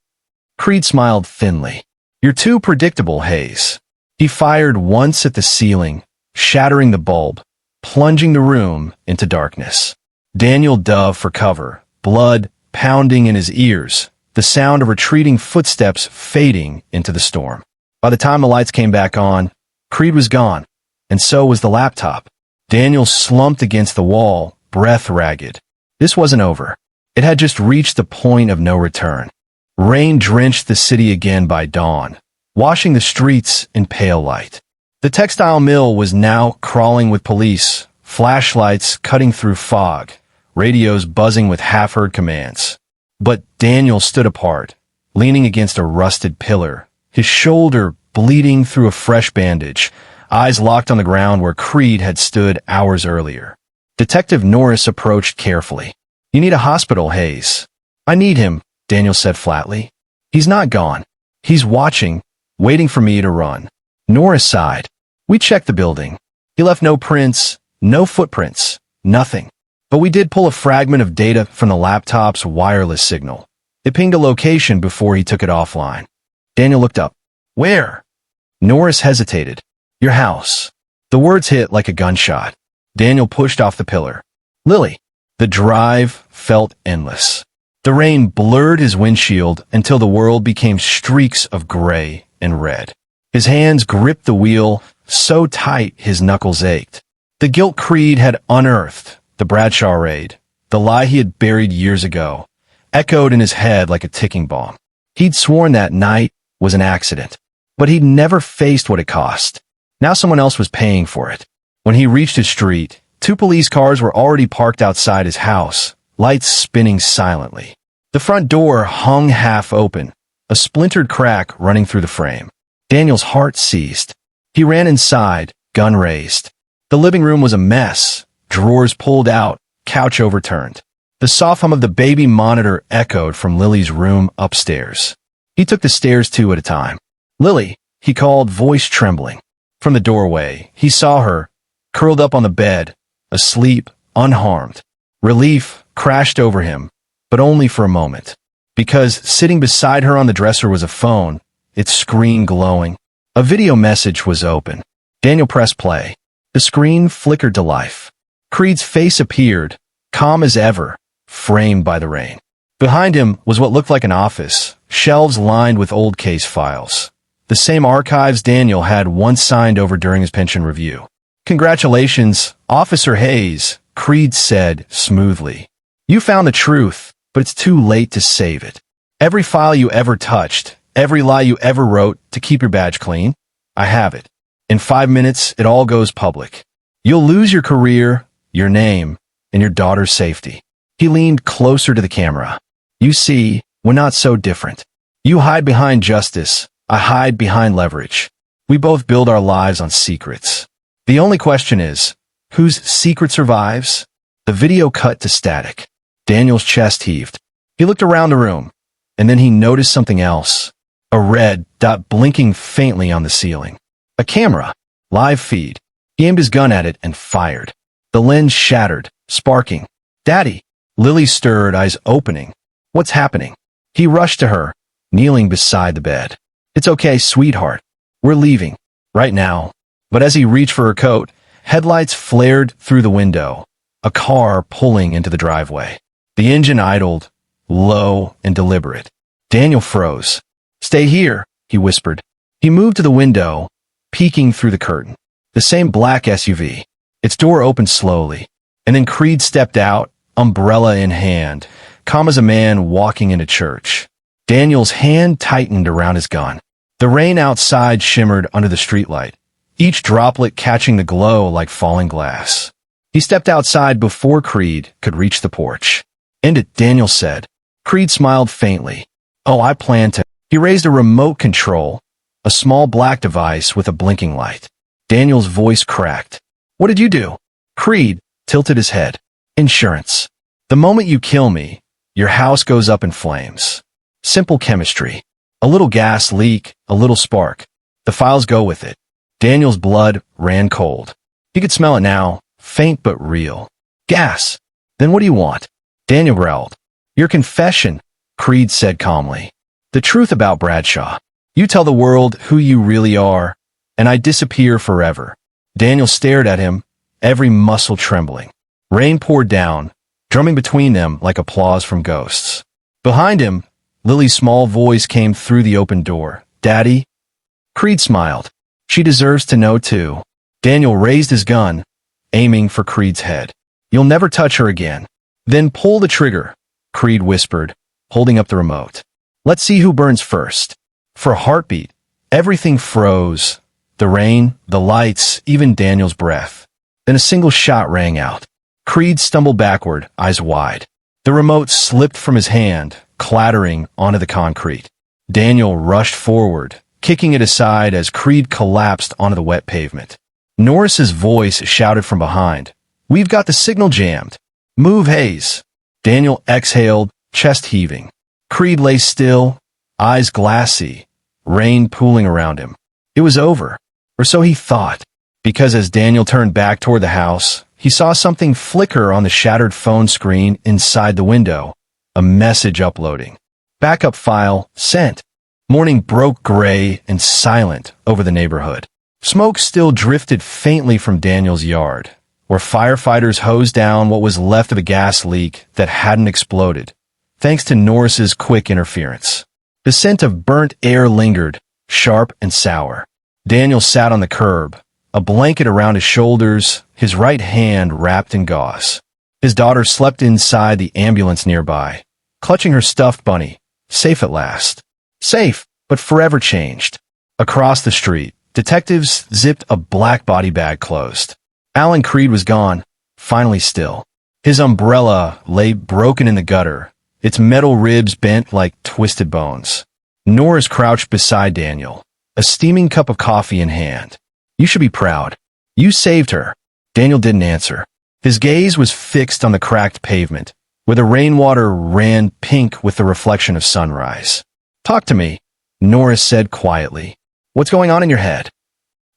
Creed smiled thinly. You're too predictable, Hayes. He fired once at the ceiling, shattering the bulb, plunging the room into darkness. Daniel dove for cover, blood pounding in his ears, the sound of retreating footsteps fading into the storm. By the time the lights came back on, Creed was gone, and so was the laptop. Daniel slumped against the wall, breath ragged. This wasn't over. It had just reached the point of no return. Rain drenched the city again by dawn, washing the streets in pale light. The textile mill was now crawling with police, flashlights cutting through fog, radios buzzing with half-heard commands. But Daniel stood apart, leaning against a rusted pillar, his shoulder bleeding through a fresh bandage, eyes locked on the ground where Creed had stood hours earlier. Detective Norris approached carefully. You need a hospital, Hayes. I need him, Daniel said flatly. He's not gone. He's watching, waiting for me to run. Norris sighed. We checked the building. He left no prints, no footprints, nothing. But we did pull a fragment of data from the laptop's wireless signal. It pinged a location before he took it offline. Daniel looked up. Where? Norris hesitated. Your house. The words hit like a gunshot. Daniel pushed off the pillar. Lily. The drive felt endless. The rain blurred his windshield until the world became streaks of gray and red. His hands gripped the wheel so tight his knuckles ached. The guilt Creed had unearthed, the Bradshaw raid, the lie he had buried years ago, echoed in his head like a ticking bomb. He'd sworn that night was an accident, but he'd never faced what it cost. Now someone else was paying for it. When he reached his street, 2 police cars were already parked outside his house, lights spinning silently. The front door hung half open, a splintered crack running through the frame. Daniel's heart seized. He ran inside, gun raised. The living room was a mess, drawers pulled out, couch overturned. The soft hum of the baby monitor echoed from Lily's room upstairs. He took the stairs 2 at a time. Lily, he called, voice trembling. From the doorway, he saw her, curled up on the bed, asleep, unharmed. Relief crashed over him, but only for a moment. Because sitting beside her on the dresser was a phone, its screen glowing. A video message was open. Daniel pressed play. The screen flickered to life. Creed's face appeared, calm as ever, framed by the rain. Behind him was what looked like an office, shelves lined with old case files. The same archives Daniel had once signed over during his pension review. Congratulations, Officer Hayes, Creed said smoothly. You found the truth, but it's too late to save it. Every file you ever touched, every lie you ever wrote to keep your badge clean, I have it. In 5 minutes, it all goes public. You'll lose your career, your name, and your daughter's safety. He leaned closer to the camera. You see, we're not so different. You hide behind justice. I hide behind leverage. We both build our lives on secrets. The only question is, whose secret survives? The video cut to static. Daniel's chest heaved. He looked around the room, and then he noticed something else. A red dot blinking faintly on the ceiling. A camera. Live feed. He aimed his gun at it and fired. The lens shattered, sparking. Daddy! Lily stirred, eyes opening. What's happening? He rushed to her, kneeling beside the bed. It's okay, sweetheart. We're leaving. Right now. But as he reached for her coat, headlights flared through the window. A car pulling into the driveway. The engine idled, low and deliberate. Daniel froze. Stay here, he whispered. He moved to the window, peeking through the curtain. The same black SUV. Its door opened slowly. And then Creed stepped out, umbrella in hand, calm as a man walking into church. Daniel's hand tightened around his gun. The rain outside shimmered under the streetlight, each droplet catching the glow like falling glass. He stepped outside before Creed could reach the porch. End it, Daniel said. Creed smiled faintly. Oh, I plan to. He raised a remote control, a small black device with a blinking light. Daniel's voice cracked. What did you do? Creed tilted his head. Insurance. The moment you kill me, your house goes up in flames. Simple chemistry. A little gas leak, a little spark. The files go with it. Daniel's blood ran cold. He could smell it now, faint but real. Gas. Then what do you want? Daniel growled. Your confession, Creed said calmly. The truth about Bradshaw. You tell the world who you really are, and I disappear forever. Daniel stared at him, every muscle trembling. Rain poured down, drumming between them like applause from ghosts. Behind him, Lily's small voice came through the open door. Daddy? Creed smiled. She deserves to know too. Daniel raised his gun, aiming for Creed's head. You'll never touch her again. Then pull the trigger, Creed whispered, holding up the remote. Let's see who burns first. For a heartbeat, everything froze. The rain, the lights, even Daniel's breath. Then a single shot rang out. Creed stumbled backward, eyes wide. The remote slipped from his hand, clattering onto the concrete. Daniel rushed forward, kicking it aside as Creed collapsed onto the wet pavement. Norris's voice shouted from behind. We've got the signal jammed. Move, Hayes. Daniel exhaled, chest heaving. Creed lay still, eyes glassy, rain pooling around him. It was over, or so he thought, because as Daniel turned back toward the house, he saw something flicker on the shattered phone screen inside the window, a message uploading. Backup file sent. Morning broke gray and silent over the neighborhood. Smoke still drifted faintly from Daniel's yard, where firefighters hosed down what was left of a gas leak that hadn't exploded, thanks to Norris's quick interference. The scent of burnt air lingered, sharp and sour. Daniel sat on the curb, a blanket around his shoulders, his right hand wrapped in gauze. His daughter slept inside the ambulance nearby, clutching her stuffed bunny, safe at last. Safe, but forever changed. Across the street, detectives zipped a black body bag closed. Alan Creed was gone, finally still. His umbrella lay broken in the gutter, its metal ribs bent like twisted bones. Norris crouched beside Daniel, a steaming cup of coffee in hand. You should be proud. You saved her. Daniel didn't answer. His gaze was fixed on the cracked pavement, where the rainwater ran pink with the reflection of sunrise. Talk to me, Norris said quietly. What's going on in your head?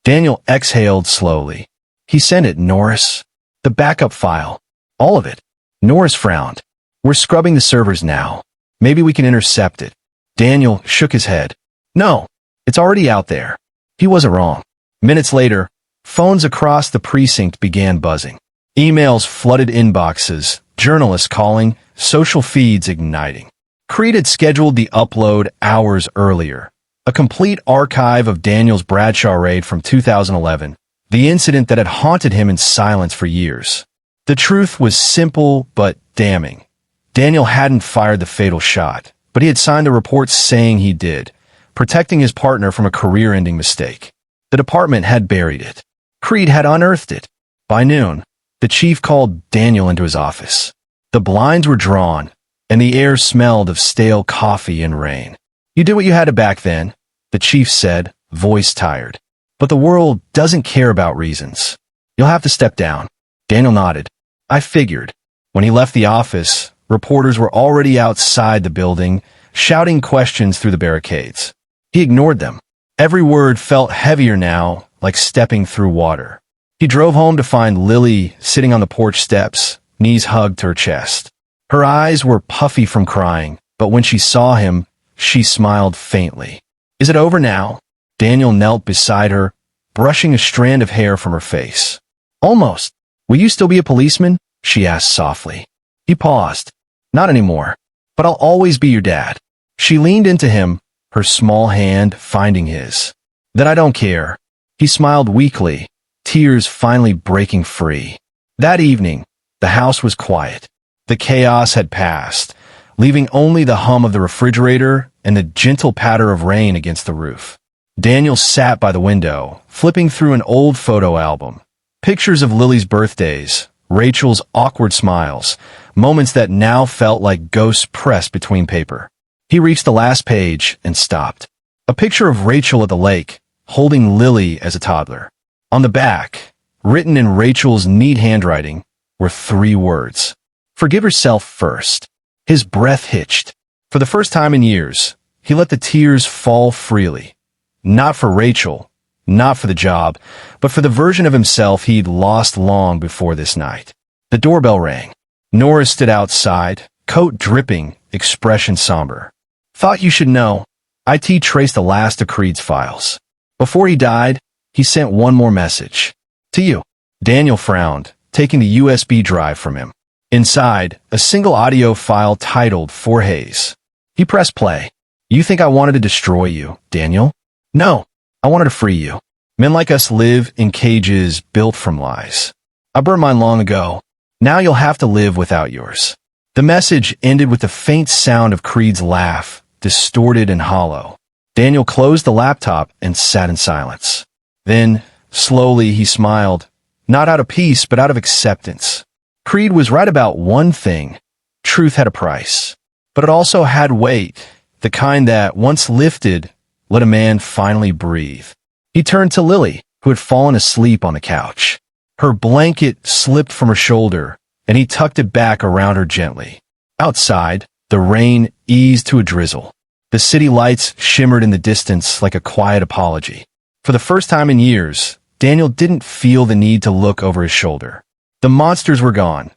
Daniel exhaled slowly. He sent it, Norris. The backup file. All of it. Norris frowned. We're scrubbing the servers now. Maybe we can intercept it. Daniel shook his head. No, it's already out there. He wasn't wrong. Minutes later, phones across the precinct began buzzing. Emails flooded inboxes, journalists calling, social feeds igniting. Creed had scheduled the upload hours earlier. A complete archive of Daniel's Bradshaw raid from 2011, the incident that had haunted him in silence for years. The truth was simple but damning. Daniel hadn't fired the fatal shot, but he had signed the report saying he did, protecting his partner from a career-ending mistake. The department had buried it. Creed had unearthed it. By noon, the chief called Daniel into his office. The blinds were drawn, and the air smelled of stale coffee and rain. "You did what you had to back then," the chief said, voice tired. "But the world doesn't care about reasons. You'll have to step down." Daniel nodded. "I figured." When he left the office, reporters were already outside the building, shouting questions through the barricades. He ignored them. Every word felt heavier now, like stepping through water. He drove home to find Lily sitting on the porch steps, knees hugged to her chest. Her eyes were puffy from crying, but when she saw him, she smiled faintly. "Is it over now?" Daniel knelt beside her, brushing a strand of hair from her face. "Almost. Will you still be a policeman?" she asked softly. He paused. "Not anymore, but I'll always be your dad." She leaned into him, her small hand finding his. "Then I don't care." He smiled weakly, tears finally breaking free. That evening, the house was quiet. The chaos had passed, leaving only the hum of the refrigerator and the gentle patter of rain against the roof. Daniel sat by the window, flipping through an old photo album. Pictures of Lily's birthdays, Rachel's awkward smiles, moments that now felt like ghosts pressed between paper. He reached the last page and stopped. A picture of Rachel at the lake, holding Lily as a toddler. On the back, written in Rachel's neat handwriting, were 3 words. "Forgive yourself first." His breath hitched. For the first time in years, he let the tears fall freely. Not for Rachel, not for the job, but for the version of himself he'd lost long before this night. The doorbell rang. Nora stood outside, coat dripping, expression somber. "Thought you should know. IT traced the last of Creed's files. Before he died, he sent one more message. To you." Daniel frowned, taking the USB drive from him. Inside, a single audio file titled "For Hayes." He pressed play. "You think I wanted to destroy you, Daniel? No, I wanted to free you. Men like us live in cages built from lies. I burned mine long ago. Now you'll have to live without yours." The message ended with the faint sound of Creed's laugh, distorted and hollow. Daniel closed the laptop and sat in silence. Then, slowly, he smiled, not out of peace, but out of acceptance. Creed was right about one thing. Truth had a price. But it also had weight, the kind that, once lifted, let a man finally breathe. He turned to Lily, who had fallen asleep on the couch. Her blanket slipped from her shoulder, and he tucked it back around her gently. Outside, the rain eased to a drizzle. The city lights shimmered in the distance like a quiet apology. For the first time in years, Daniel didn't feel the need to look over his shoulder. The monsters were gone,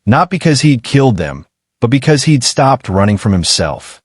not because he'd killed them, but because he'd stopped running from himself.